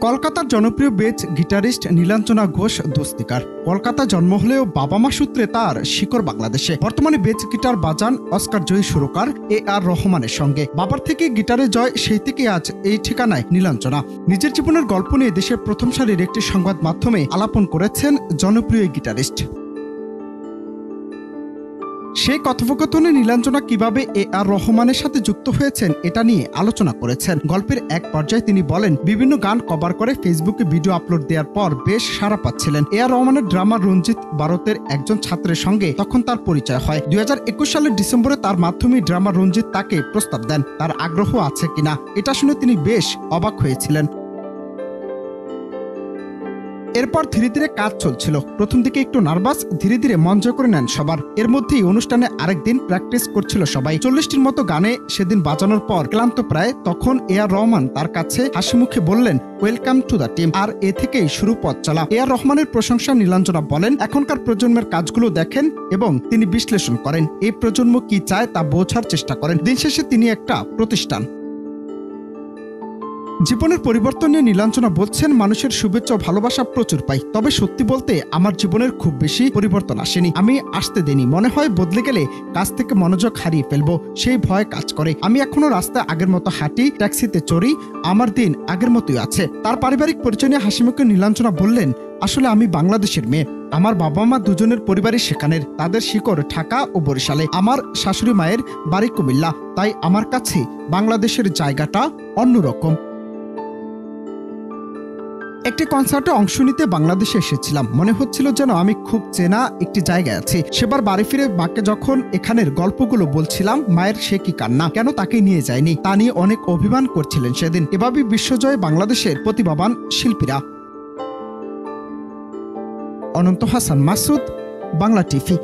কলকাতার জনপ্রিয় base guitarist Nilanjana Ghosh দোস্তিকার। Kolkata জন্ম হলেও বাবা মা সূত্রে তার শিকড় বাংলাদেশে। বর্তমানে বেজ গিটার বাজান অস্কার জয়ী সুরকার AR রহমানের সঙ্গে। বাবার থেকে গিটারে জয়, সেই থেকে আজ এই ঠিকানায় নীলাঞ্জনা। নিজের জীবনের গল্প নিয়ে দেশের প্রথম সারির একটি সংবাদ মাধ্যমে আলাপন করেছেন জনপ্রিয় গিটারিস্ট। সেই কথোপকথনে নীলাঞ্জনা কিভাবে AR রহমানের সাথে যুক্ত হয়েছেন এটা নিয়ে আলোচনা করেছেন। গল্পের এক পর্যায়ে তিনি বলেন, বিভিন্ন গান কভার করে ফেসবুকে ভিডিও আপলোড দেওয়ার পর বেশ সাড়া পাচ্ছিলেন। AR রহমানের ড্রামার রঞ্জিত ভারতের একজন ছাত্রের সঙ্গে তখন তার পরিচয় হয়। 2021 সালের ডিসেম্বরে তার মাধ্যমে ড্রামার রঞ্জিত তাকে প্রস্তাব দেন তার আগ্রহ আছে কিনা। এটা শুনে তিনি বেশ অবাক হয়েছিলেন। এরপর ধীরে ধীরে কাজ চলছিল। প্রথম দিকে একটু নার্ভাস, ধীরে ধীরে মন জয় করে নেন সবার। এর মধ্যেই অনুষ্ঠানে আরেকদিন প্র্যাকটিস করছিল সবাই। 40টির মতো গানে সেদিন বাজানোর পর ক্লান্ত প্রায়, তখন AR রহমান তার কাছে হাসি মুখে বললেন, ওয়েলকাম টু দ্য টিম। আর এ থেকেই শুরু পথ চলা। AR রহমানের প্রশংসা নীলাঞ্জনা বলেন, এখনকার প্রজন্মের কাজগুলো দেখেন এবং তিনি বিশ্লেষণ করেন। এই প্রজন্ম কি চায় তা বোঝার চেষ্টা করেন। দিন শেষে তিনি একটা প্রতিষ্ঠান। জীবনের পরিবর্তন নিয়ে নীলাঞ্জনা বলছেন, মানুষের শুভেচ্ছা ও ভালোবাসা প্রচুর পাই, তবে সত্যি বলতে আমার জীবনের খুব বেশি পরিবর্তন আসেনি। আমি আসতে দেনি। মনে হয় বদলে গেলে কাজ থেকে মনোযোগ হারিয়ে ফেলবো, সেই ভয় কাজ করে। আমি এখনো রাস্তায় আগের মতো হাঁটি, ট্যাক্সিতে চড়ি, আমার দিন আগের মতোই আছে। তার পারিবারিক পরিচয় নিয়ে হাসিমুখে নীলাঞ্জনা বললেন, আসলে আমি বাংলাদেশের মেয়ে। আমার বাবা মা দুজনের পরিবারই সেখানের। তাদের শিকড় ঢাকা ও বরিশালে। আমার শাশুড়ি মায়ের বাড়ি কুমিল্লা। তাই আমার কাছে বাংলাদেশের জায়গাটা অন্যরকম। একটি কনসার্টে অংশ নিতে বাংলাদেশে এসেছিলাম। মনে হচ্ছিল যেন আমি খুব চেনা একটি জায়গায় আছি। সেবার বাড়ি ফিরে মাকে যখন এখানের গল্পগুলো বলছিলাম, মায়ের সে কি কান্না, কেন তাকে নিয়ে যায়নি তা নিয়ে অনেক অভিমান করছিলেন সেদিন। এভাবেই বিশ্বজয় বাংলাদেশের প্রতিভাবান শিল্পীরা। অনন্ত হাসান মাসুদ, বাংলা টিভি।